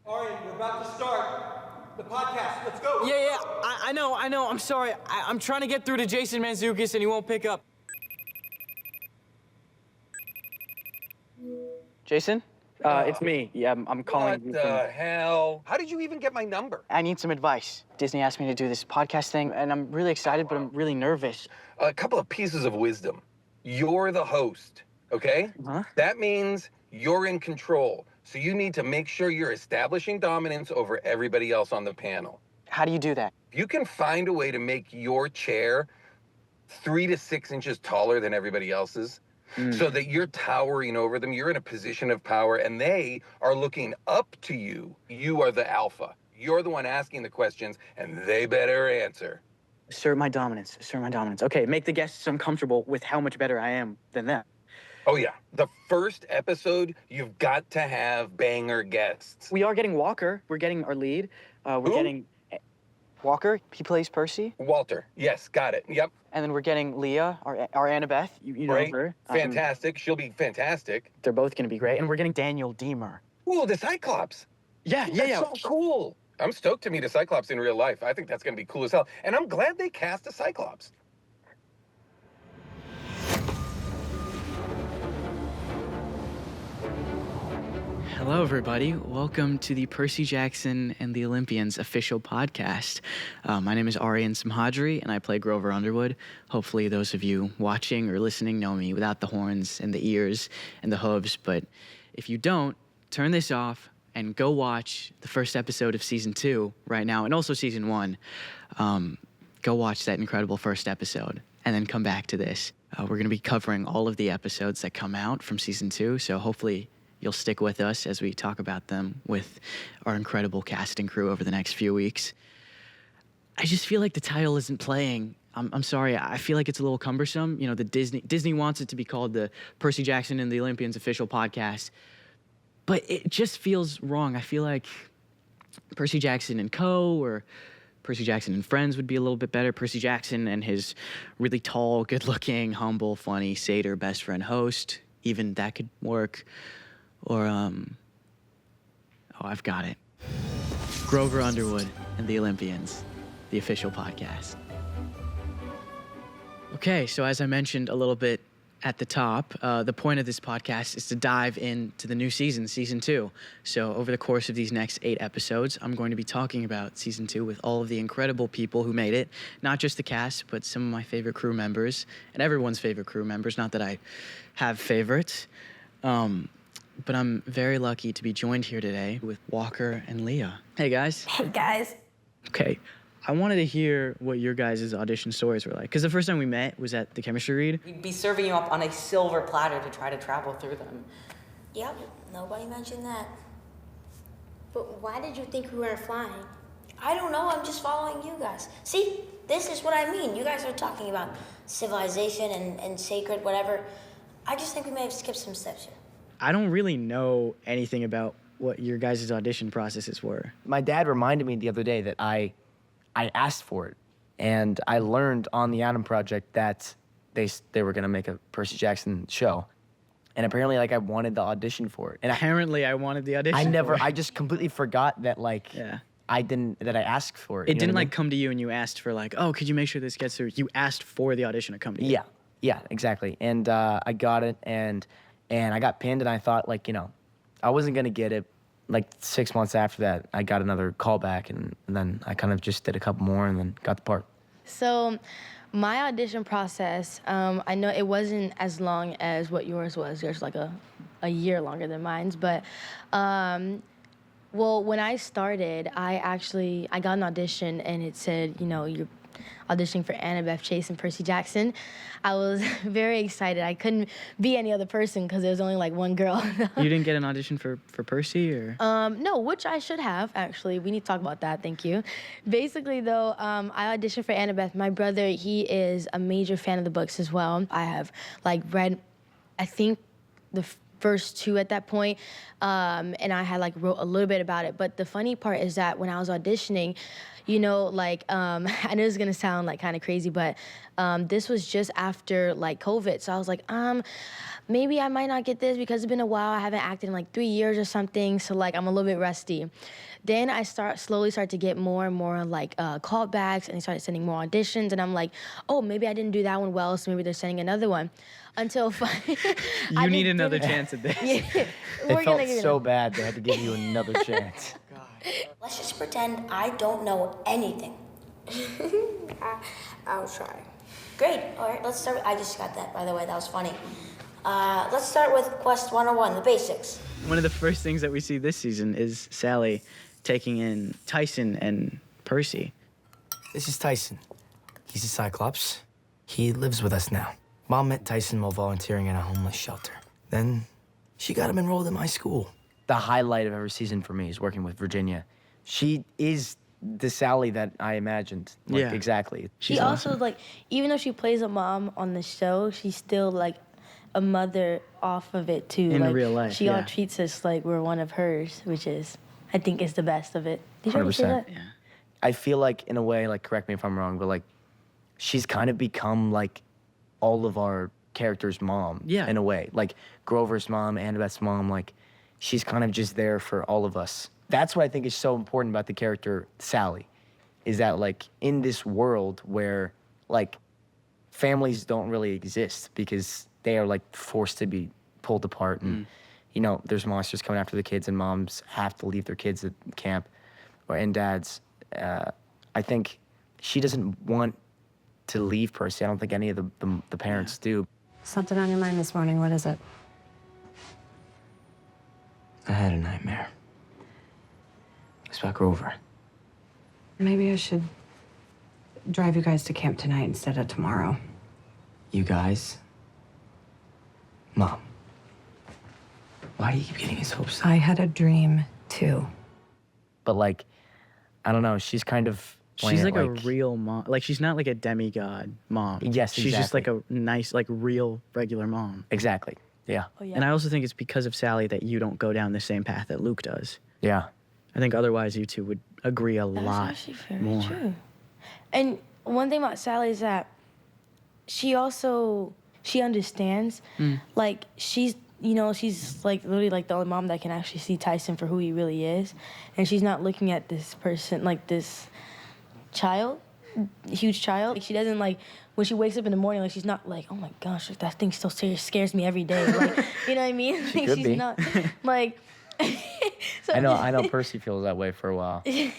Aryan, we're about to start the podcast. Let's go. Yeah, I know. I'm sorry. I'm trying to get through to Jason Mantzoukas and he won't pick up. Jason? It's me. Yeah, I'm calling you. What the hell? How did you even get my number? I need some advice. Disney asked me to do this podcast thing, and I'm really excited, but I'm really nervous. A couple of pieces of wisdom. You're the host, okay? Huh? That means you're in control. So you need to make sure you're establishing dominance over everybody else on the panel. How do you do that? If you can find a way to make your chair 3 to 6 inches taller than everybody else's, so that you're towering over them, you're in a position of power, and they are looking up to you. You are the alpha. You're the one asking the questions, and they better answer. Assert my dominance. Okay, make the guests uncomfortable with how much better I am than them. Oh, yeah. The first episode, you've got to have banger guests. We are getting Walker. We're getting our lead. We're getting Walker. He plays Percy. Walter. Yes, got it. Yep. And then we're getting Leah, our Annabeth. You know Great. her. Fantastic. She'll be fantastic. They're both going to be great. And we're getting Daniel Diemer. Ooh, the Cyclops. Yeah. That's so cool. I'm stoked to meet a Cyclops in real life. I think that's going to be cool as hell. And I'm glad they cast a Cyclops. Hello, everybody. Welcome to the Percy Jackson and the Olympians official podcast. My name is Aryan Samhadri, and I play Grover Underwood. Hopefully, those of you watching or listening know me without the horns and the ears and the hooves. But if you don't, turn this off and go watch the first episode of Season 2 right now, and also Season 1. Go watch that incredible first episode, and then come back to this. We're going to be covering all of the episodes that come out from Season 2, so hopefully you'll stick with us as we talk about them with our incredible cast and crew over the next few weeks. I just feel like the title isn't playing. I'm sorry. I feel like it's a little cumbersome. You know, the Disney wants it to be called the Percy Jackson and the Olympians official podcast, but it just feels wrong. I feel like Percy Jackson and Co. or Percy Jackson and Friends would be a little bit better. Percy Jackson and his really tall, good-looking, humble, funny satyr best friend host. Even that could work. Or, I've got it. Grover Underwood and the Olympians, the official podcast. Okay, so as I mentioned a little bit at the top, the point of this podcast is to dive into the new season, Season 2. So over the course of these next 8 episodes, I'm going to be talking about Season 2 with all of the incredible people who made it. Not just the cast, but some of my favorite crew members, and everyone's favorite crew members. Not that I have favorites. But I'm very lucky to be joined here today with Walker and Leah. Hey, guys. Hey, guys. Okay, I wanted to hear what your guys' audition stories were like. Because the first time we met was at the chemistry read. We'd be serving you up on a silver platter to try to travel through them. Yep, nobody mentioned that. But why did you think we weren't flying? I don't know, I'm just following you guys. See, this is what I mean. You guys are talking about civilization and sacred, whatever. I just think we may have skipped some steps here. I don't really know anything about what your guys' audition processes were. My dad reminded me the other day that I asked for it, and I learned on the Adam Project that they were gonna make a Percy Jackson show, and apparently I wanted the audition for it. And Apparently, I wanted the audition. I just completely forgot that Yeah. I asked for it. It didn't come to you and you asked for oh, could you make sure this gets through? You asked for the audition to come to you. Yeah, exactly. And I got it, and I got pinned, and I thought I wasn't gonna get it. 6 months after that, I got another call back, and then I kind of just did a couple more and then got the part. So my audition process, I know it wasn't as long as what yours was. Yours was a year longer than mine's. But, well, when I started, I got an audition, and it said, you're auditioning for Annabeth Chase and Percy Jackson. I was very excited. I couldn't be any other person because there was only one girl. You didn't get an audition for Percy, or? No, which I should have, actually. We need to talk about that, thank you. Basically, though, I auditioned for Annabeth. My brother, he is a major fan of the books as well. I have, read, I think, first two at that point, and I had like wrote a little bit about it. But the funny part is that when I was auditioning, you know, like I know it's gonna sound like kind of crazy, but this was just after like COVID, so I was like, maybe I might not get this because it's been a while. I haven't acted in like 3 years or something, so like I'm a little bit rusty. Then I slowly start to get more and more like callbacks, and they started sending more auditions, and I'm like, oh, maybe I didn't do that one well, so maybe they're sending another one. Until you need another chance at this. Yeah. They felt so bad they had to give you another chance. Let's just pretend I don't know anything. I'll try. Great. All right, let's start. I just got that, by the way. That was funny. Let's start with Quest 101, the basics. One of the first things that we see this season is Sally taking in Tyson and Percy. This is Tyson. He's a Cyclops. He lives with us now. Mom met Tyson while volunteering at a homeless shelter. Then she got him enrolled in my school. The highlight of every season for me is working with Virginia. She is the Sally that I imagined. Like, Yeah. Exactly. She also, like, even though she plays a mom on the show, she's still, like, a mother off of it, too. In like, real life, she yeah. all treats us like we're one of hers, which is, I think, is the best of it. Did you ever say 100%. that? Yeah. I feel like, in a way, like, correct me if I'm wrong, but, like, she's kind of become, like, all of our characters' mom. Yeah. In a way. Like, Grover's mom, Annabeth's mom, like, she's kind of just there for all of us. That's what I think is so important about the character Sally, is that, like, in this world where, like, families don't really exist because they are, like, forced to be pulled apart and, you know, there's monsters coming after the kids and moms have to leave their kids at camp and dads. I think she doesn't want to leave Percy. I don't think any of the parents do. Something on your mind this morning. What is it? I had a nightmare. It's about Grover. Maybe I should drive you guys to camp tonight instead of tomorrow. You guys? Mom. Why do you keep getting his hopes up? I had a dream, too. But, like, I don't know. She's kind of... She's like a real mom. Like, she's not like a demigod mom. Yes, She's just like exactly. a nice, like, real, regular mom. Exactly. Yeah. Oh, yeah. And I also think it's because of Sally that you don't go down the same path that Luke does. Yeah. I think otherwise you two would agree a That's lot actually very more. true. And one thing about Sally is that she understands. Like, she's, you know, she's like literally like the only mom that can actually see Tyson for who he really is. And she's not looking at this person like this child, huge child. Like, she doesn't, like, when she wakes up in the morning, like, she's not like, oh my gosh, like, that thing still scares me every day. Like, you know what I mean? Like, could she's be. not like so, I know Percy feels that way for a while. yeah.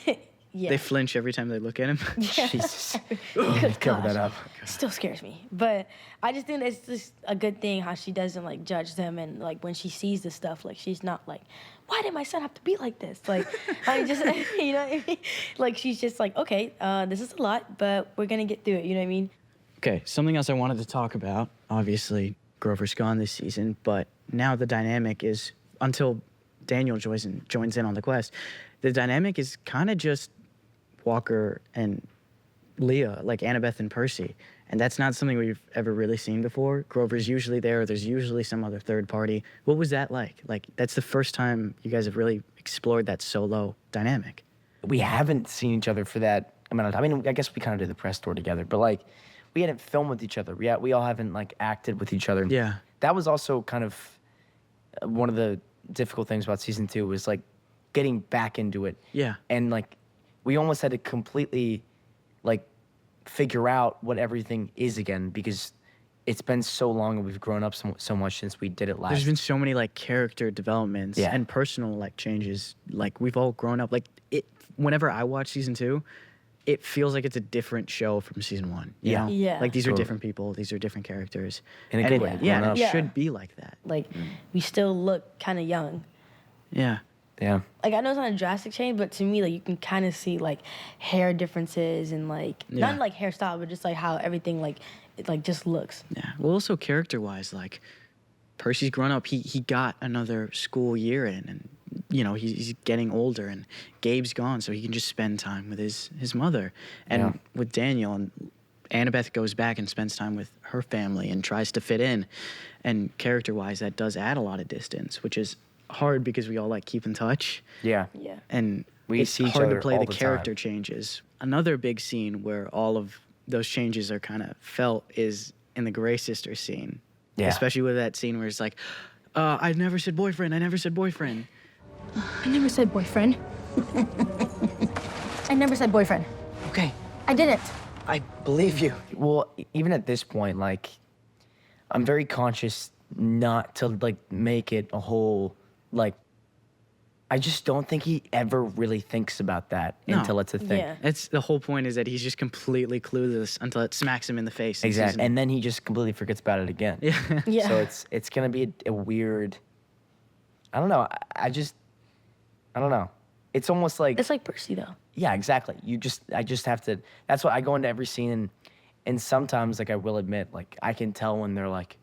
They flinch every time they look at him. Yeah. Jesus. Good Cover gosh. that up. Still scares me. But I just think that's just a good thing how she doesn't, like, judge them. And, like, when she sees the stuff, like, she's not like, why did my son have to be like this? Like, I just, you know what I mean? Like, she's just like, okay, this is a lot, but we're going to get through it. You know what I mean? Okay, something else I wanted to talk about. Obviously, Grover's gone this season, but now the dynamic is, until Daniel joins in on the quest, the dynamic is kind of just Walker and Leah, like Annabeth and Percy. And that's not something we've ever really seen before. Grover's usually there. There's usually some other third party. What was that like? Like, that's the first time you guys have really explored that solo dynamic. We haven't seen each other for that amount of time. I mean, I guess we kind of did the press tour together, but, like, we hadn't filmed with each other. We all haven't, like, acted with each other. Yeah. That was also kind of one of the difficult things about season 2 was, like, getting back into it. Yeah. And, like, we almost had to completely, like, figure out what everything is again because it's been so long and we've grown up so much since we did it last. There's been so many, like, character developments and personal, like, changes. Like, we've all grown up. Like, whenever I watch season 2, it feels like it's a different show from season 1. You Yeah. know? Yeah. Like, these are Totally. different people. These are different characters. In a And good it- way, Yeah, grown and up. it Yeah. should be like that. Like, we still look kind of young. Yeah. Yeah. Like, I know it's not a drastic change, but to me, like, you can kind of see, like, hair differences and, like, Yeah. not, like, hairstyle, but just, like, how everything, like, it, like, just looks. Yeah. Well, also character-wise, like, Percy's grown up. He got another school year in, and, you know, he's getting older, and Gabe's gone, so he can just spend time with his mother. And with Daniel, and Annabeth goes back and spends time with her family and tries to fit in. And character-wise, that does add a lot of distance, which is hard because we all like keep in touch. Yeah. Yeah. And We it's see each hard to other play all the the time. character changes. Another big scene where all of those changes are kind of felt is in the Grey Sisters scene. Yeah. Especially with that scene where it's like, I never said boyfriend. I never said boyfriend. I never said boyfriend. I never said boyfriend. Okay, I didn't. I believe you. Well, even at this point, like, I'm very conscious not to, like, make it a whole, like, I just don't think he ever really thinks about that No. until it's a thing. Yeah. It's the whole point is that he's just completely clueless until it smacks him in the face. in Exactly. season- And then he just completely forgets about it again. yeah. Yeah. So it's gonna be a weird. I don't know. I don't know. It's almost like It's like Percy though. yeah, exactly. I just have to. That's why I go into every scene and sometimes like I will admit like I can tell when they're like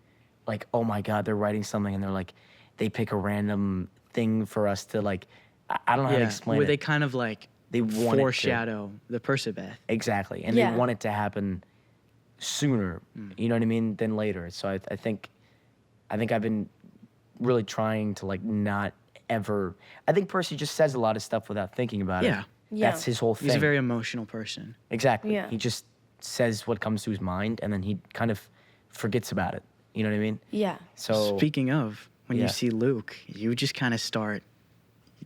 oh my god they're writing something and they're like they pick a random thing for us to like I don't know how to explain where it. they kind of like They want it to- foreshadow the Persebeth. Exactly, and Yeah. they want it to happen sooner. You know what I mean? Than later. So I think I've been really trying to like not ever. I think Percy just says a lot of stuff without thinking about Yeah. it. Yeah. That's his whole thing. He's a very emotional person. Exactly. Yeah. He just says what comes to his mind, and then he kind of forgets about it. You know what I mean? Yeah. So Speaking of, when Yeah. you see Luke, you just kind of start,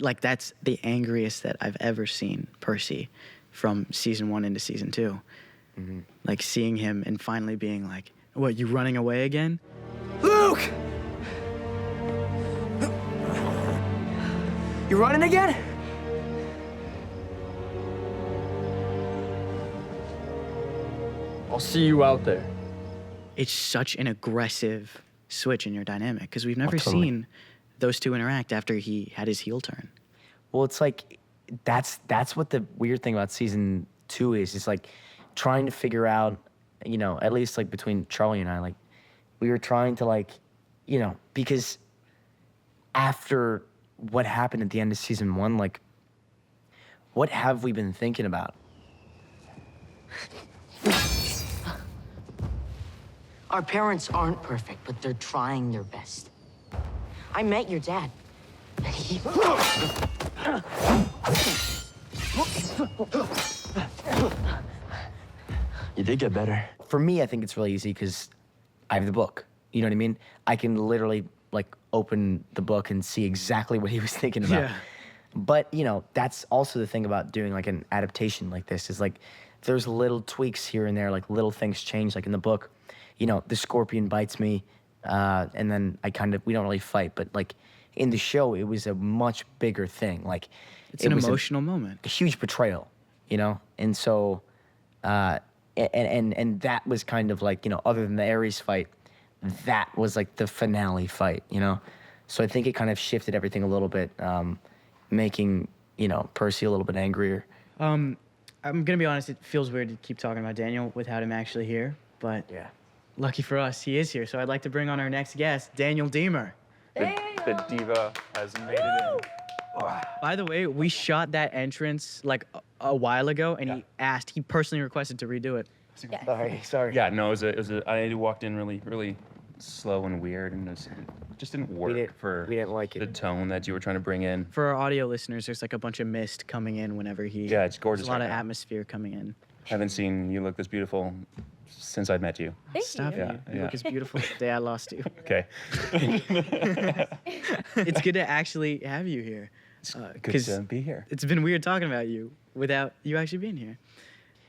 like that's the angriest that I've ever seen Percy from season 1 into season 2. Mm-hmm. Like seeing him and finally being like, what, you running away again? Luke! You running again? I'll see you out there. It's such an aggressive switch in your dynamic because we've never totally. seen those two interact after he had his heel turn. well, it's like that's what the weird thing about season 2 is. It's like trying to figure out, you know, at least like between Charlie and I, like we were trying to like, you know, because after what happened at the end of season 1, like what have we been thinking about? Our parents aren't perfect, but they're trying their best. I met your dad. And he... You did get better. For me, I think it's really easy because I have the book. You know what I mean? I can literally like open the book and see exactly what he was thinking about. Yeah. But you know, that's also the thing about doing like an adaptation like this is like there's little tweaks here and there, like little things change. Like in the book, you know, the scorpion bites me, and then we don't really fight. But like in the show, it was a much bigger thing. Like It's it an was emotional moment. a huge betrayal, you know? And so, and that was kind of like, you know, other than the Ares fight, that was like the finale fight, you know? So I think it kind of shifted everything a little bit, making, you know, Percy a little bit angrier. I'm gonna be honest, it feels weird to keep talking about Daniel without him actually here, but Yeah. lucky for us, he is here. So I'd like to bring on our next guest, Daniel Diemer. The diva has made it in. By the way, we shot that entrance like a while ago, and he personally requested to redo it. Sorry. Yeah, no, it was a, I walked in really slow and weird, and it just didn't work We didn't like the it. tone that you were trying to bring in. For our audio listeners, there's like a bunch of mist coming in whenever he. Yeah, it's gorgeous There's a lot right of now. atmosphere coming in. Haven't seen you look this beautiful since I'd met you. Stop you. it. You Yeah, look as beautiful the day I lost you. Okay. It's good to actually have you here. Good 'Cause to be here. it's been weird talking about you without you actually being here.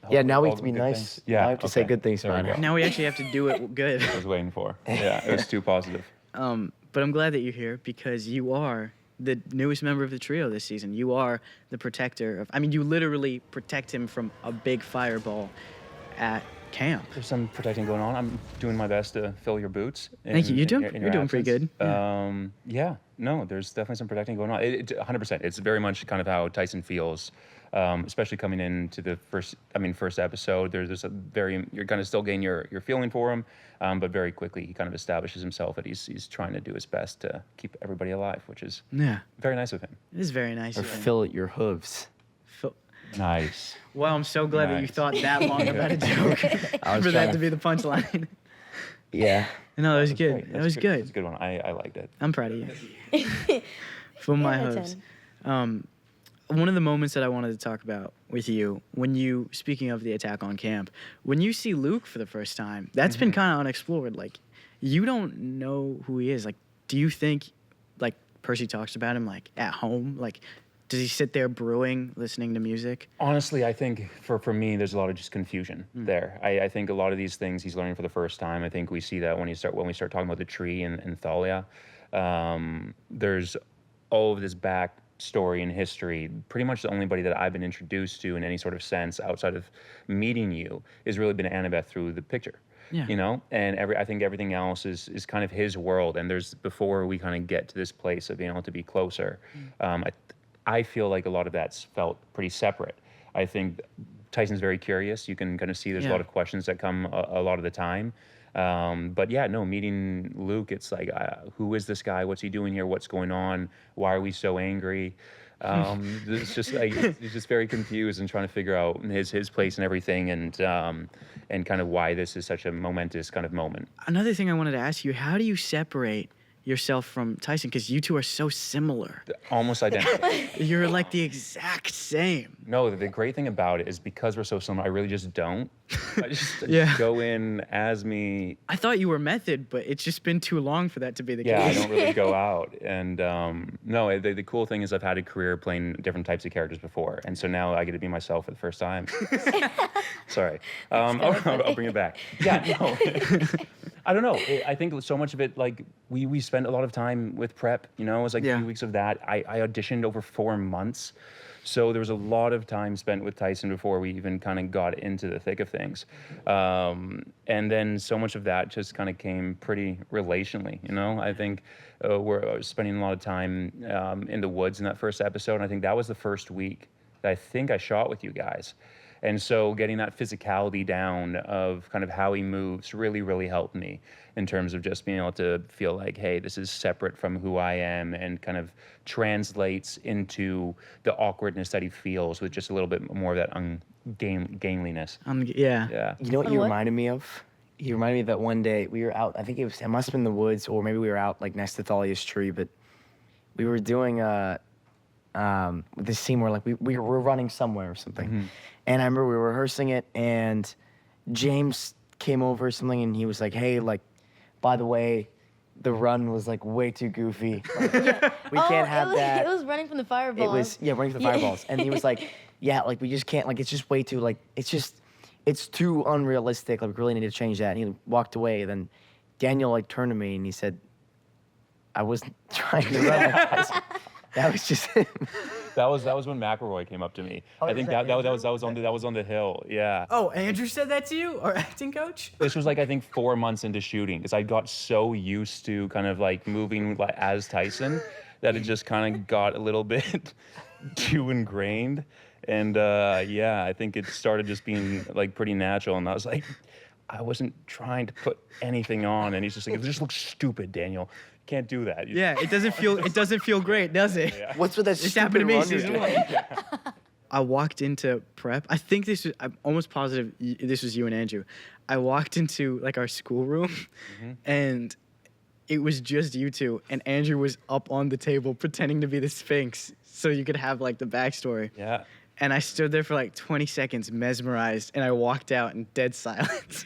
Yeah, now we All have to be good nice. things. Yeah, Now I have to say okay. good things There we about go. it. Now we actually have to do it good. I was waiting for. Yeah, it was too positive. But I'm glad that you're here because you are the newest member of the trio this season. You are the protector of. I mean, you literally protect him from a big fireball at camp. There's some protecting going on. I'm doing my best to fill your boots. Thank you. You're doing- in you're your doing pretty absence. good. Yeah. No, there's definitely some protecting going on. 100%. It's very much kind of how Tyson feels, especially coming into the first episode. There's a you're going to still gain your feeling for him, but very quickly he kind of establishes himself that he's trying to do his best to keep everybody alive, which is Yeah, very nice of him. it is very nice. Or of him. fill at your hooves. Nice. Well, I'm so glad that you Nice. thought that long about a joke I was for that trying to to- be the punchline. Yeah. No, that was That's good. great. That was That's good. a good one. I liked it. I'm proud of you. For my Yeah, hopes. One of the moments that I wanted to talk about with you, speaking of the attack on camp, when you see Luke for the first time, that's been kind of unexplored. Like, you don't know who he is. Like, do you think, like, Percy talks about him, like, at home? Like, does he sit there brewing, listening to music? Honestly, I think for me, there's a lot of just confusion there. I think a lot of these things he's learning for the first time. I think we see that when we start talking about the tree and Thalia. There's all of this backstory and history. Pretty much the only body that I've been introduced to in any sort of sense outside of meeting you has really been Annabeth through the picture. Yeah. You know, and I think everything else is kind of his world. And before we kind of get to this place of being able to be closer, I feel like a lot of that's felt pretty separate. I think Tyson's very curious. You can kind of see there's a lot of questions that come a lot of the time. But yeah, no, meeting Luke, it's like, who is this guy? What's he doing here? What's going on? Why are we so angry? It's just like, he's just very confused and trying to figure out his place and everything, and kind of why this is such a momentous kind of moment. Another thing I wanted to ask you, how do you separate yourself from Tyson? Because you two are so similar. Almost identical. You're like the exact same. No, the great thing about it is because we're so similar, I really just don't. I just go in as me. I thought you were method, but it's just been too long for that to be the Yeah, case. I don't really go out. And no, the cool thing is I've had a career playing different types of characters before. And so now I get to be myself for the first time. Sorry. I'll bring it back. Yeah, no. I don't know. I think so much of it, like, we spent a lot of time with prep, you know, it was like 2 weeks of that. I auditioned over 4 months. So there was a lot of time spent with Tyson before we even kind of got into the thick of things. And then so much of that just kind of came pretty relationally, you know? I think I was spending a lot of time in the woods in that first episode. And I think that was the first week that I think I shot with you guys. And so getting that physicality down of kind of how he moves really, really helped me in terms of just being able to feel like, hey, this is separate from who I am, and kind of translates into the awkwardness that he feels with just a little bit more of that ungainliness. Yeah. You know what you reminded me of? You reminded me of that one day we were out, I think it must have been in the woods, or maybe we were out like next to Thalia's tree, but we were doing this scene where like we were running somewhere or something. And I remember we were rehearsing it, and James came over or something, and he was like, hey, like, by the way, the run was like way too goofy. Like, we can't have that. It was running from the fireballs. It was, running from the fireballs. And he was like, yeah, like, we just can't, like, it's just way too, like, it's too unrealistic. Like, we really need to change that. And he walked away. Then Daniel, like, turned to me, and he said, I wasn't trying to run like Tyson. That was just him. That was when McElroy came up to me. I think that was on the hill. Yeah. Oh, Andrew said that to you, our acting coach? This was like, I think 4 months into shooting, because I got so used to kind of like moving like as Tyson that it just kind of got a little bit too ingrained. And I think it started just being like pretty natural. And I was like, I wasn't trying to put anything on. And he's just like, it just looks stupid, Daniel. Can't do that. Yeah, it doesn't feel great, does it? Yeah. What's with that This stupid happened to me run season you're 1. doing? I walked into prep. I'm almost positive this was you and Andrew. I walked into like our schoolroom, and it was just you two, and Andrew was up on the table pretending to be the Sphinx so you could have like the backstory. Yeah. And I stood there for like 20 seconds mesmerized, and I walked out in dead silence.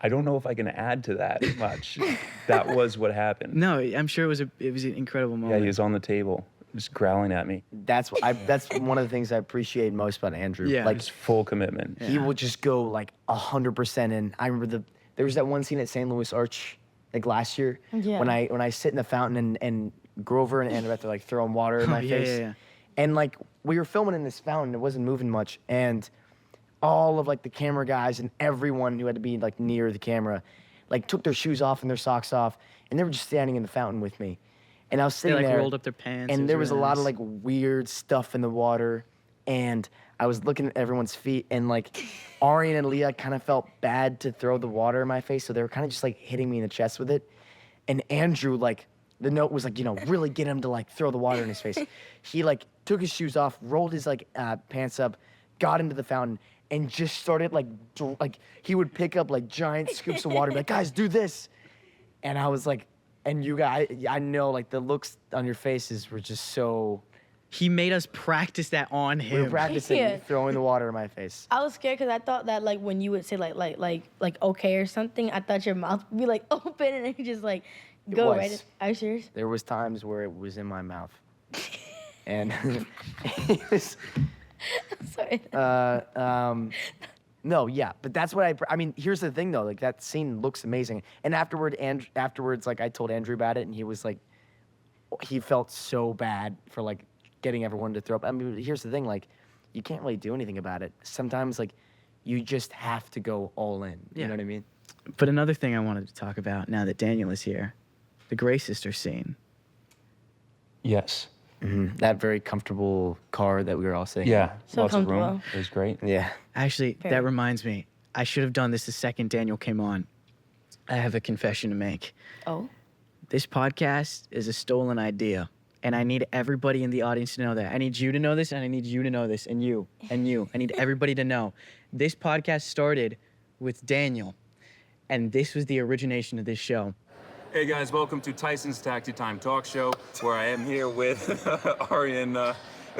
I don't know if I can add to that much. That was what happened. No, I'm sure it was an incredible moment. Yeah, he was on the table, just growling at me. That's one of the things I appreciate most about Andrew. Yeah. Like, Just full commitment. he will just go like 100% in. I remember there was that one scene at St. Louis Arch, like last year, when I sit in the fountain and Grover and Annabeth are like throwing water in my face. Yeah. And like, we were filming in this fountain, it wasn't moving much, and all of like the camera guys and everyone who had to be like near the camera, like took their shoes off and their socks off, and they were just standing in the fountain with me. And I was sitting They like there, rolled up their pants. and there was a really lot of nice. like weird stuff in the water, and I was looking at everyone's feet, and like Aryan and Leah kind of felt bad to throw the water in my face, so they were kind of just like hitting me in the chest with it. And Andrew, like, the note was like, you know, really get him to like throw the water in his face. He like took his shoes off, rolled his like pants up, got into the fountain, and just started like he would pick up like giant scoops of water, and be like, guys, do this. And I was like, and you guys, I know like the looks on your faces were just so. He made us practice that on him. We were practicing Yeah. throwing the water in my face. I was scared because I thought that like when you would say like okay or something, I thought your mouth would be like open and then you just like go was. right in. Are you serious? There was times where it was in my mouth, and it was. Sorry. No, yeah, but that's what I mean, here's the thing though, like that scene looks amazing. And afterwards, like I told Andrew about it, and he was like, he felt so bad for like getting everyone to throw up. I mean, here's the thing, like, you can't really do anything about it. Sometimes, like, you just have to go all in. You know what I mean? But another thing I wanted to talk about now that Daniel is here, the Grey Sister scene. Yes. Mm-hmm. That very comfortable car that we were all sitting in. Yeah. So Lots of room. comfortable. It was great. Yeah. Actually, Very. that reminds me, I should have done this the second Daniel came on. I have a confession to make. Oh. This podcast is a stolen idea, and I need everybody in the audience to know that. I need you to know this, and I need you to know this, and you, and you. I need everybody to know. This podcast started with Daniel, and this was the origination of this show. Hey guys, welcome to Tyson's Taxi Time Talk Show, where I am here with Aryan,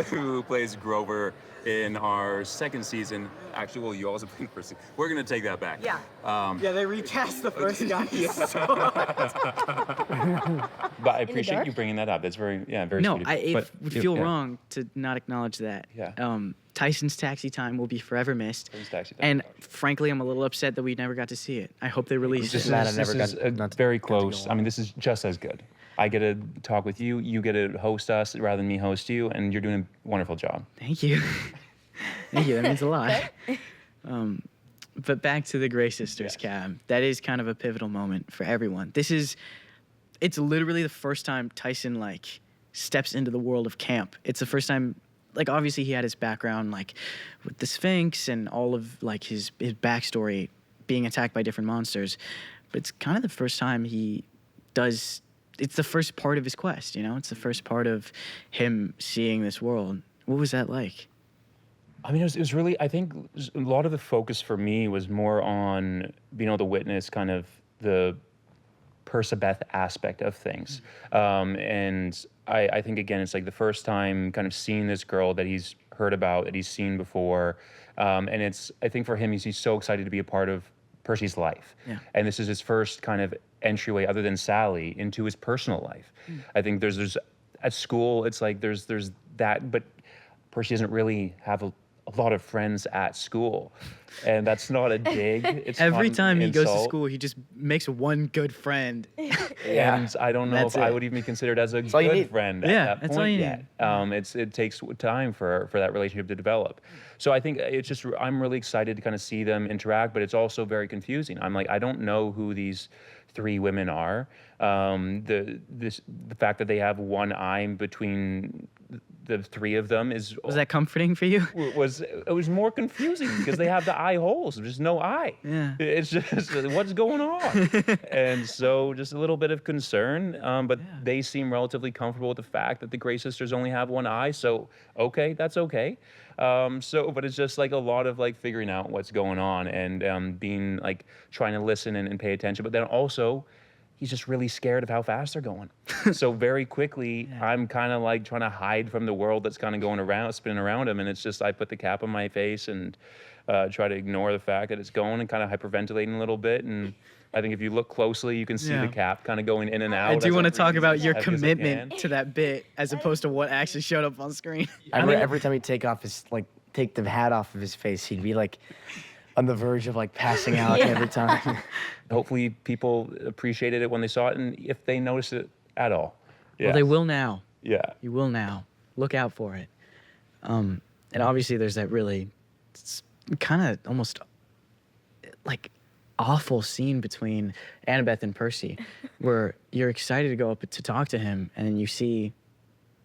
who plays Grover in our second season. Actually, well, you also played Percy. We're gonna take that back. Yeah. Yeah, they recast the first guy. But I appreciate dark? you bringing that up. It's very, very No, sweet. it But would you- feel yeah. wrong to not acknowledge that. Yeah. Tyson's Taxi Time will be forever missed. Tyson's Taxi Time. And frankly, I'm a little upset that we never got to see it. I hope they release This it. mad I is, never this got- is not to- very got to go close. I on. mean, this is just as good. I get to talk with you. You get to host us rather than me host you, and you're doing a wonderful job. Thank you. Thank you. That means a lot. But back to the Grey Sisters, Cab. That is kind of a pivotal moment for everyone. It's literally the first time Tyson, like, steps into the world of camp. It's the first time, like, obviously he had his background, like, with the Sphinx and all of, like, his backstory being attacked by different monsters. But it's kind of the first time he does, it's the first part of his quest, you know? It's the first part of him seeing this world. What was that like? I mean, it was really, I think a lot of the focus for me was more on being able to witness kind of the Percabeth aspect of things. And I think, again, it's like the first time kind of seeing this girl that he's heard about, that he's seen before. And I think for him, he's so excited to be a part of Percy's life. Yeah. And this is his first kind of entryway, other than Sally, into his personal life. I think there's at school, it's like there's that, but Percy doesn't really have a lot of friends at school, and that's not a dig. It's Every not time an he goes to insult. school, he just makes one good friend. And I don't know That's if I it. would even be considered as a all you good need. friend Yeah, at that that's point all you yet. It takes time for that relationship to develop. So I think it's just, I'm really excited to kind of see them interact, but it's also very confusing. I'm like, I don't know who these three women are. The fact that they have one eye between the three of them Was that comforting for you? it was more confusing because they have the eye holes. There's no eye. Yeah. It's just what's going on, and so just a little bit of concern. But they seem relatively comfortable with the fact that the Grey Sisters only have one eye. So okay, that's okay. But it's just like a lot of like figuring out what's going on and being like trying to listen and pay attention. But then also, he's just really scared of how fast they're going. So very quickly, I'm kind of like trying to hide from the world that's kind of going around, spinning around him. And it's just, I put the cap on my face and try to ignore the fact that it's going and kind of hyperventilating a little bit. And I think if you look closely, you can see Yeah. the cap kind of going in and out. I do as want to it talk breathes about as your heavy as it commitment can. to that bit as opposed to what actually showed up on screen. I remember every time he'd take the hat off of his face, he'd be like on the verge of like passing out every time. Hopefully people appreciated it when they saw it, and if they noticed it at all. Well, they will now. Yeah. You will now. Look out for it. And obviously there's that really kind of almost like awful scene between Annabeth and Percy where you're excited to go up to talk to him and then you see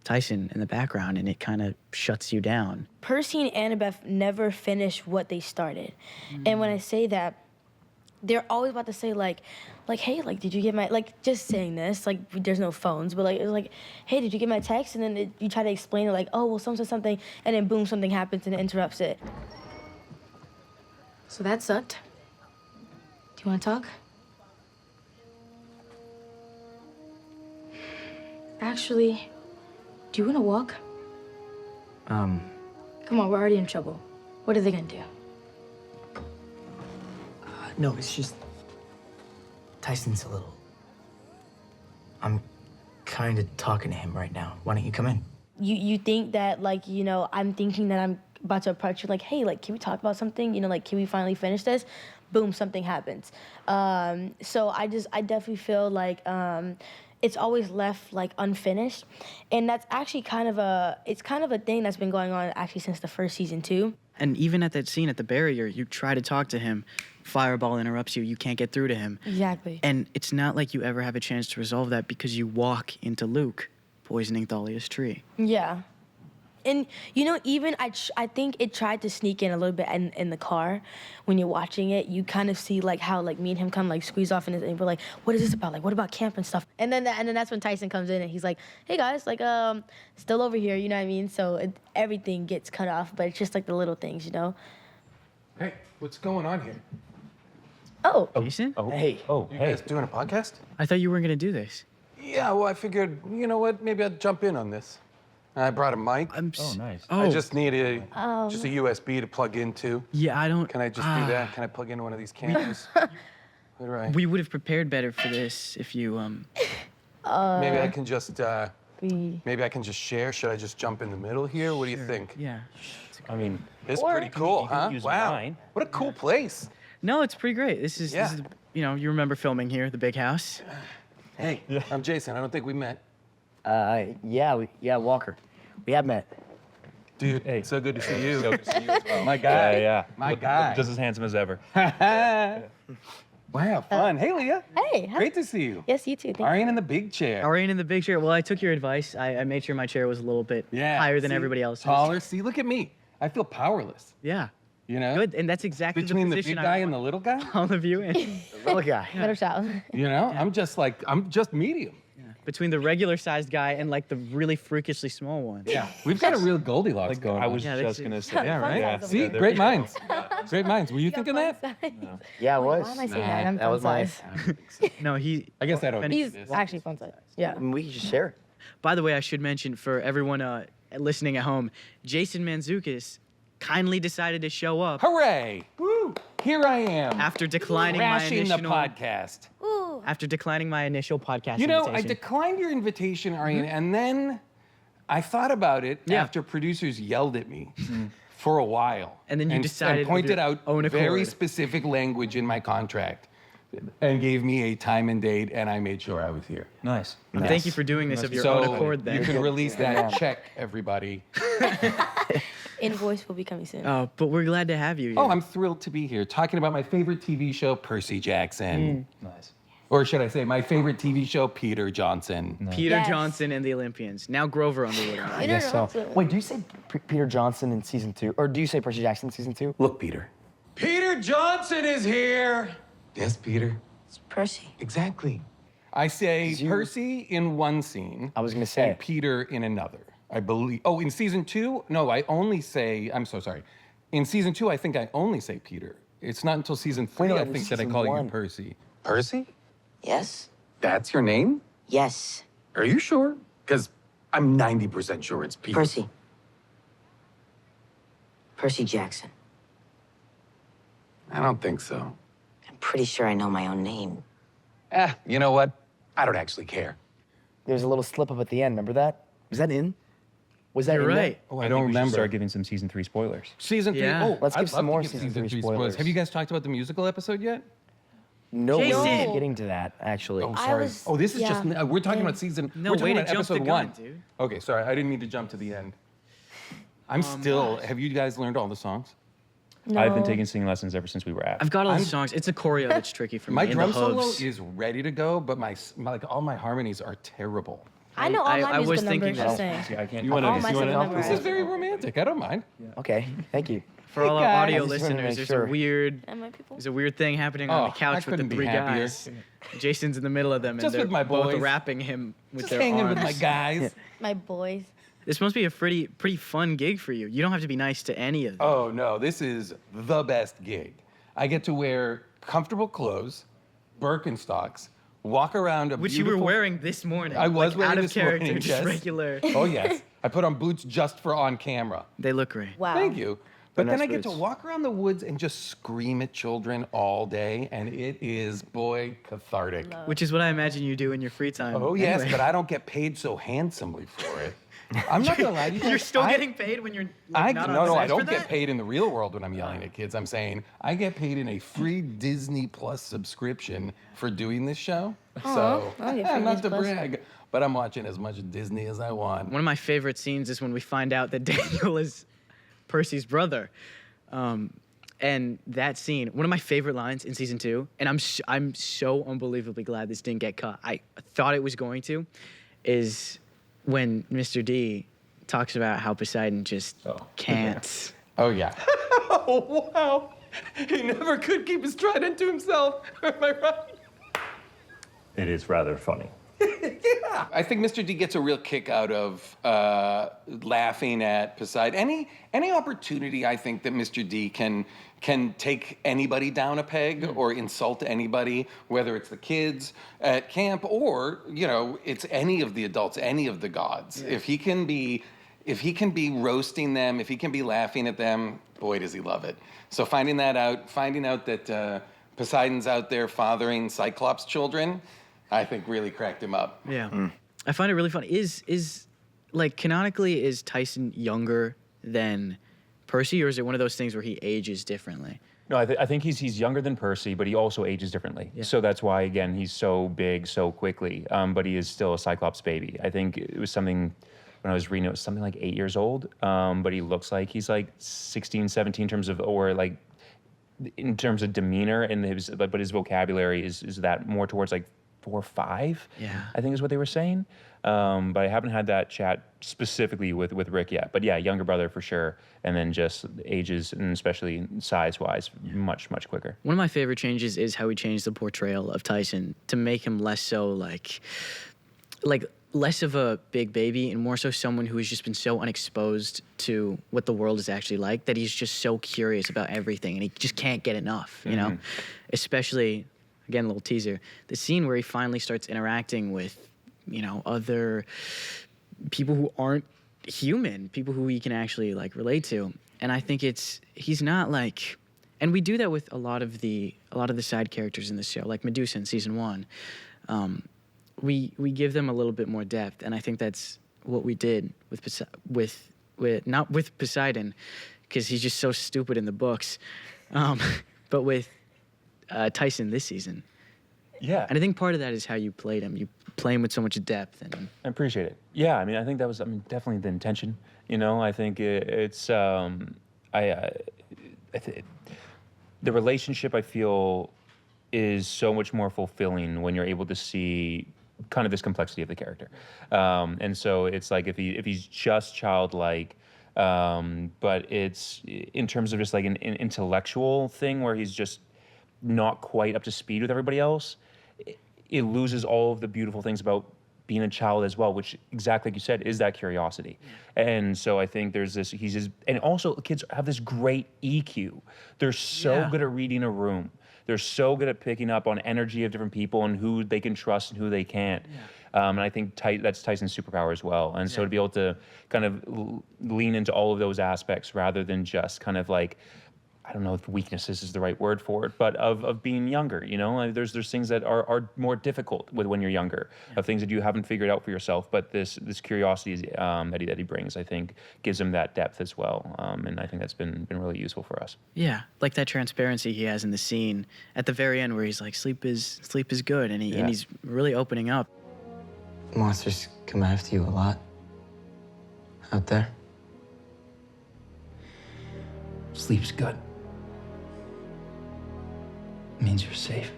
Tyson in the background and it kind of shuts you down. Percy and Annabeth never finish what they started. And when I say that, they're always about to say like, hey, like, did you get my, like, just saying this, like, there's no phones, but like, it was like, hey, did you get my text? And then you try to explain it like, oh, well, someone said something, and then boom, something happens and it interrupts it. So that sucked. Do you want to talk? Actually, do you want to walk? Come on, we're already in trouble. What are they gonna do? No, it's just Tyson's a little. I'm kind of talking to him right now. Why don't you come in? You think that, like, you know, I'm thinking that I'm about to approach you like, hey, like, can we talk about something? You know, like, can we finally finish this? Boom, something happens. So I definitely feel like it's always left, like, unfinished. And that's actually kind of a thing that's been going on actually since the first season too. And even at that scene at the barrier, you try to talk to him. Fireball interrupts you. You can't get through to him. Exactly. And it's not like you ever have a chance to resolve that because you walk into Luke poisoning Thalia's tree. Yeah. And, you know, even I think it tried to sneak in a little bit in the car. When you're watching it, you kind of see, like, how, like, me and him kind of, like, squeeze off and we're like, what is this about? Like, what about camp and stuff? And then that's when Tyson comes in and he's like, hey, guys, like, still over here, you know what I mean? So everything gets cut off, but it's just, like, the little things, you know? Hey, what's going on here? Oh. Jason? Oh, Hey. Oh, You hey. guys doing a podcast? I thought you weren't going to do this. Yeah, well, I figured, you know what, maybe I'd jump in on this. I brought a mic. Oh, nice. I just need just a USB to plug into. Yeah, I don't... Can I just do that? Can I plug into one of these cameras? What do I? We would have prepared better for this if you, Maybe I can just We... maybe I can just share. Should I just jump in the middle here? What do you think? Yeah. I mean, It's pretty cool, you can huh? use Wow. mine. What a cool place. No, it's pretty great. This is, you know, you remember filming here, the big house. Hey, I'm Jason. I don't think we met. Yeah, Walker. We have met. Dude, Hey. so good to see you. So good to see you as well. My guy. Yeah. My Look guy. just as handsome as ever. Wow, fun. Hey, Leah. Hey. Hi. Great to see you. Yes, you too. Thank you. Aryan in the big chair. Aryan in the big chair. Well, I took your advice. I made sure my chair was a little bit higher than see? everybody else's. Taller. See, look at me. I feel powerless. Yeah. You know? Good. And that's exactly Between the the position big guy I and the little guy. all of you in. Little guy. Middle child. You know, I'm just medium. Between the regular-sized guy and, like, the really freakishly small one. Yeah. We've got a real Goldilocks going I on. was Yeah, just they- gonna say. Yeah, right? Fun size See, Yeah, great minds. Great minds. Were you thinking that? Yeah, it was. Why am I saying that? I'm that was my. fun No, he... I guess I don't. He's actually fun size. Yeah. We can just share it. By the way, I should mention for everyone listening at home, Jason Mantzoukas kindly decided to show up Hooray! Woo! Here I am. after declining my Crashing the initial... podcast. After declining my initial podcast You know, I invitation. declined your invitation, Aryan, and then I thought about it after producers yelled at me for a while. And then you decided and of pointed your out own very accord. specific language in my contract and gave me a time and date, and I made sure I was here. Nice. Thank you for doing this of your so own accord then. you can release that check, everybody. Invoice will be coming soon. But we're glad to have you here. Oh, I'm thrilled to be here talking about my favorite TV show, Percy Jackson. Nice. Or should I say my favorite TV show, Peter Johnson. Peter Yes. Johnson and the Olympians. Now Grover Underwood. I guess so. Wait, do you say Peter Johnson in season 2, or do you say Percy Jackson in season 2? Look, Peter. Peter Johnson is here. Yes, Peter. It's Percy. Exactly. I say Percy in one scene. I was gonna say. And Peter in another. I believe. Oh, in season 2? No, I only say. I'm so sorry. In season 2, I think I only say Peter. It's not until season 3 no, I it was think that I season call you 1. Percy. Percy? Yes? That's your name? Yes. Are you sure? Because I'm 90% sure it's Peter. Percy. Percy Jackson. I don't think so. I'm pretty sure I know my own name. You know what? I don't actually care. There's a little slip up at the end. Remember that? Was that in? Was that You're in there? right. Oh, I don't remember. Start giving some season 3 spoilers. Season 3. Yeah. Oh, Let's I'd give some love to more give season season 3 3 spoilers. Have you guys talked about the musical episode yet? No, we're Jason! getting to that actually. Oh, sorry. was- Oh, this is yeah. just. We're talking about season. No, we're talking way to about jump the episode gun, 1. dude. Okay, sorry. I didn't mean to jump to the end. I'm still. Have you guys learned all the songs? No. I've been taking singing lessons ever since we were at. I've got all the songs. It's a choreo that's tricky for me. My and drum the solo hooves. is ready to go, but my like all my harmonies are terrible. I know all I my was musical thinking numbers. that. Just saying. I can't. You want All my to? stuff memorized. This is very romantic. I don't mind. Okay, thank you. For all our guys. audio I just wanted to listeners, make there's sure. a weird And my people. there's a weird thing happening Oh, on the I couch with the couldn't be 3 happier. guys. Jason's in the middle of them, Just and they're with my both boys. wrapping him with Just their hanging arms. with my guys. My boys. This must be a pretty fun gig for you. You don't have to be nice to any of them. Oh no, this is the best gig. I get to wear comfortable clothes, Birkenstocks, walk around a Which beautiful... you were wearing this morning. I was wearing out of this character, morning, just yes. regular. Oh, yes. I put on boots just for on camera. They look great. Wow. Thank you. But They're then I nice get to boots. walk around the woods and just scream at children all day, and it is, boy, cathartic. Which is what I imagine you do in your free time. Oh, yes, anyway. but I don't get paid so handsomely for it. I'm not gonna lie to you guys. You're still I- getting paid when you're like, not on No, I set don't for get that? paid in the real world when I'm yelling at kids. I'm saying I get paid in a free Disney Plus subscription for doing this show. So, I'll get free not Disney to Plus. brag, but I'm watching as much Disney as I want. One of my favorite scenes is when we find out that Daniel is Percy's brother. And that scene, one of my favorite lines in season 2, and I'm so unbelievably glad this didn't get cut. I thought it was going to, is when Mr. D talks about how Poseidon just can't. Oh, yeah. Oh, wow. He never could keep his trident to himself. Am I right? It is rather funny. Yeah. I think Mr. D gets a real kick out of laughing at Poseidon. Any opportunity, I think, that Mr. D can take anybody down a peg or insult anybody, whether it's the kids at camp or, it's any of the adults, any of the gods. Yeah. If he can be roasting them, if he can be laughing at them, boy, does he love it. So finding out that Poseidon's out there fathering Cyclops children, I think really cracked him up. Yeah. I find it really funny. Is like canonically, is Tyson younger than Percy, or is it one of those things where he ages differently? No, I think he's younger than Percy, but he also ages differently. Yeah. So that's why, again, he's so big so quickly. But he is still a Cyclops baby. I think it was something, when I was reading, it was something like 8 years old. But he looks like he's like 16, 17 in terms of, in terms of demeanor, but his vocabulary is that more towards like 4 or 5. Yeah. I think is what they were saying. But I haven't had that chat specifically with Rick yet. But yeah, younger brother for sure. And then just ages, and especially size-wise, much, much quicker. One of my favorite changes is how he changed the portrayal of Tyson to make him less so like less of a big baby and more so someone who has just been so unexposed to what the world is actually like that he's just so curious about everything and he just can't get enough, you know? Especially, again, a little teaser, the scene where he finally starts interacting with, other people who aren't human, people who he can actually like relate to. And I think he's not like, and we do that with a lot of the side characters in this show, like Medusa in season 1. We give them a little bit more depth, and I think that's what we did with not with Poseidon, because he's just so stupid in the books, but with Tyson this season. Yeah. And I think part of that is how you played him. You play him with so much depth. And I appreciate it. Yeah, I mean, I think that was, definitely the intention. I think the relationship, I feel, is so much more fulfilling when you're able to see kind of this complexity of the character. And so it's like if he's just childlike, but it's in terms of just like an intellectual thing where he's just not quite up to speed with everybody else, it loses all of the beautiful things about being a child as well, which exactly like you said, is that curiosity. And so I think there's this, and also kids have this great EQ. They're so good at reading a room. They're so good at picking up on energy of different people and who they can trust and who they can't. And I think that's Tyson's superpower as well. And so to be able to kind of lean into all of those aspects rather than just kind of like, I don't know if weaknesses is the right word for it, but of being younger, there's things that are more difficult when you're younger, of things that you haven't figured out for yourself. But this curiosity that he brings, I think, gives him that depth as well. And I think that's been really useful for us. yeah, like that transparency he has in the scene at the very end where he's like, sleep is good, and he's really opening up. Monsters come after you a lot out there. Sleep's good. Means you're safe.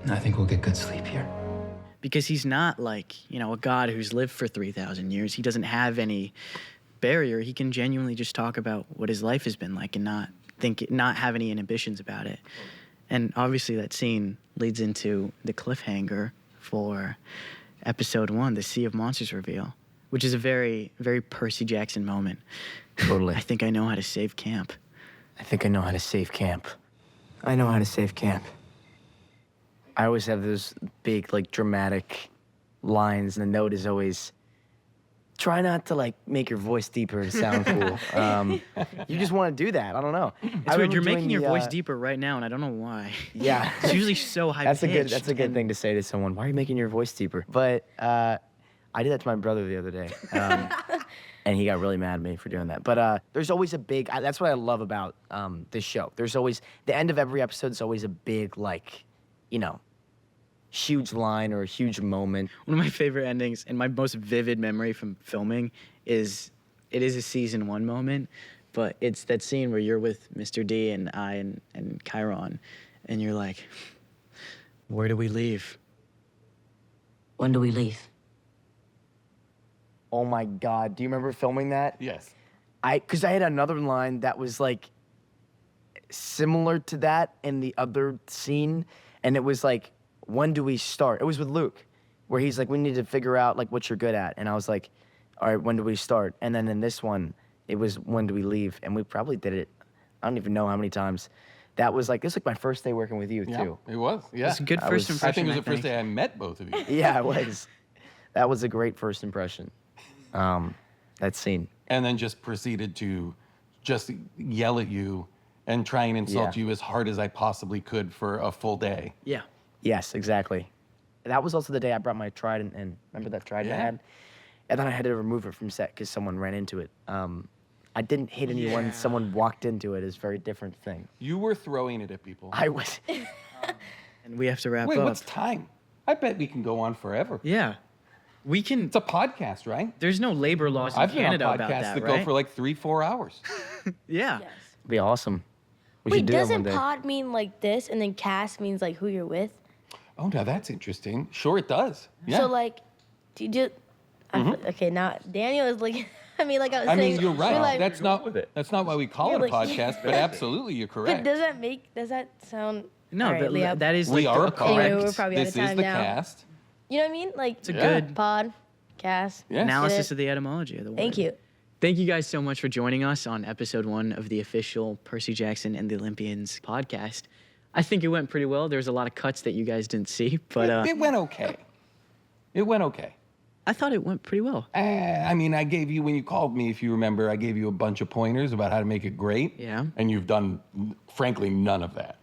And I think we'll get good sleep here. Because he's not like, a god who's lived for 3,000 years. He doesn't have any barrier. He can genuinely just talk about what his life has been like and not have any inhibitions about it. And obviously that scene leads into the cliffhanger for episode 1, the Sea of Monsters reveal. which is a very, very Percy Jackson moment. Totally. I think I know how to save camp. I think I know how to save camp. I know how to save camp. I always have those big, like, dramatic lines, and the note is always, try not to, like, make your voice deeper to sound cool. You just want to do that. I don't know. It's weird. You're making your voice deeper right now, and I don't know why. Yeah. It's usually so high-pitched. That's a good thing to say to someone. Why are you making your voice deeper? But I did that to my brother the other day. And he got really mad at me for doing that. But there's always a big, that's what I love about this show. There's always, the end of every episode is always a big, like, you know, huge line or a huge moment. One of my favorite endings and my most vivid memory from filming is, it is a season 1 moment, but it's that scene where you're with Mr. D and I and Chiron, and you're like, where do we leave? When do we leave? Oh my God, do you remember filming that? Yes. Because I had another line that was like similar to that in the other scene, and it was like, when do we start? It was with Luke, where he's like, we need to figure out like what you're good at, and I was like, all right, when do we start? And then in this one, it was when do we leave? And we probably did it, I don't even know how many times. That was like, this was like my first day working with you too. It was, yeah. It's a good first impression, I think it was the first day I met both of you. Yeah, it was. That was a great first impression. That scene. And then just proceeded to just yell at you and try and insult you as hard as I possibly could for a full day. Yeah. Yes, exactly. That was also the day I brought my trident in. Remember that trident I had? And then I had to remove it from set because someone ran into it. I didn't hit anyone. Someone walked into it. It's a very different thing. You were throwing it at people. I was. And we have to wrap Wait, up. what's time? I bet we can go on forever. Yeah. We can. It's a podcast, right? There's no labor laws in I've Canada been on about podcasts that, that right? go for like 3-4 hours. Yeah. Yes. It'd be awesome. We Wait, should do that doesn't one day. pod mean like this, and then cast means like who you're with? Oh, now that's interesting. Sure, it does. Yeah. So like, do you just? Okay, now Daniel is like, I mean, like I was I saying. mean, you're right. like- That's not why we call it You're a like- podcast, but absolutely, you're correct. But does that sound? No, All right, but Leah. that is We like are the correct. Anyway, we're probably out This of is time the now. cast. You know what I mean? Like It's a good pod, cast. Yes. analysis of the etymology of the word. Thank you. Thank you guys so much for joining us on episode 1 of the official Percy Jackson and the Olympians podcast. I think it went pretty well. There was a lot of cuts that you guys didn't see, but It went okay. It went okay. I thought it went pretty well. I mean, I gave you, when you called me, if you remember, I gave you a bunch of pointers about how to make it great. Yeah. And you've done, frankly, none of that.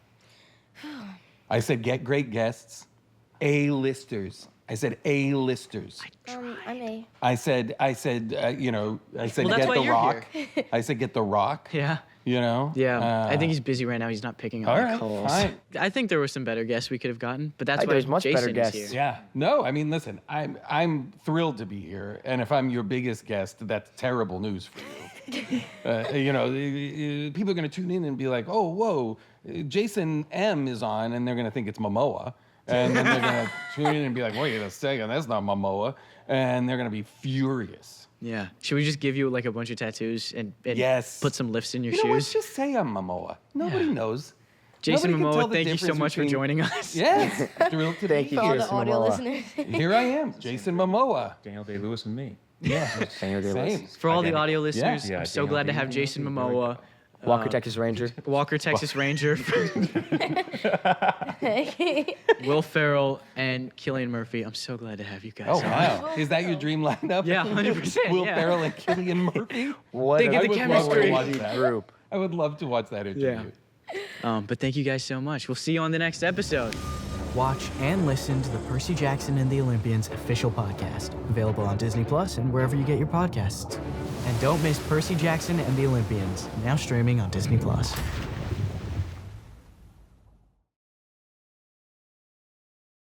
I said, get great guests, A-listers. I said A-listers. I may. I said, you know, I said, Well, that's get why The you're Rock. here. I said, get The Rock. Yeah. You know? Yeah. I think he's busy right now. He's not picking up all the right, calls. fine. I think there were some better guests we could have gotten, but that's I think why there's much better Jason guests. is here. Yeah. No, I mean, listen, I'm thrilled to be here. And if I'm your biggest guest, that's terrible news for you. You know, people are going to tune in and be like, oh, whoa, Jason M is on, and they're going to think it's Momoa. And then they're going to tune in and be like, wait a second, that's not Momoa. And they're going to be furious. Yeah. Should we just give you like a bunch of tattoos and Yes. put some lifts in your You know what? shoes? Just say I'm Momoa. Nobody knows. Jason Nobody can tell Momoa, the thank you so difference much for between- joining us. Yes. Thrilled to Thank be you, For all here. the Jason audio Momoa. listeners. Here I am, Jason Momoa. Daniel Day-Lewis and me. Yeah. Daniel Day-Lewis. Same. For all the Identity. audio listeners, Yeah, I'm so Daniel glad to Day-Lewis have Jason and Momoa, Walker, Texas Ranger. Walker, Texas Ranger, Will Ferrell, and Cillian Murphy. I'm so glad to have you guys Oh, on. wow. Is that your dream lineup? Yeah, 100%, Will yeah. Ferrell and Cillian Murphy? What They a get the I would chemistry. love to watch that. group. I would love to watch that interview. But thank you guys so much. We'll see you on the next episode. Watch and listen to the Percy Jackson and the Olympians official podcast, available on Disney Plus and wherever you get your podcasts. And don't miss Percy Jackson and the Olympians, now streaming on Disney Plus.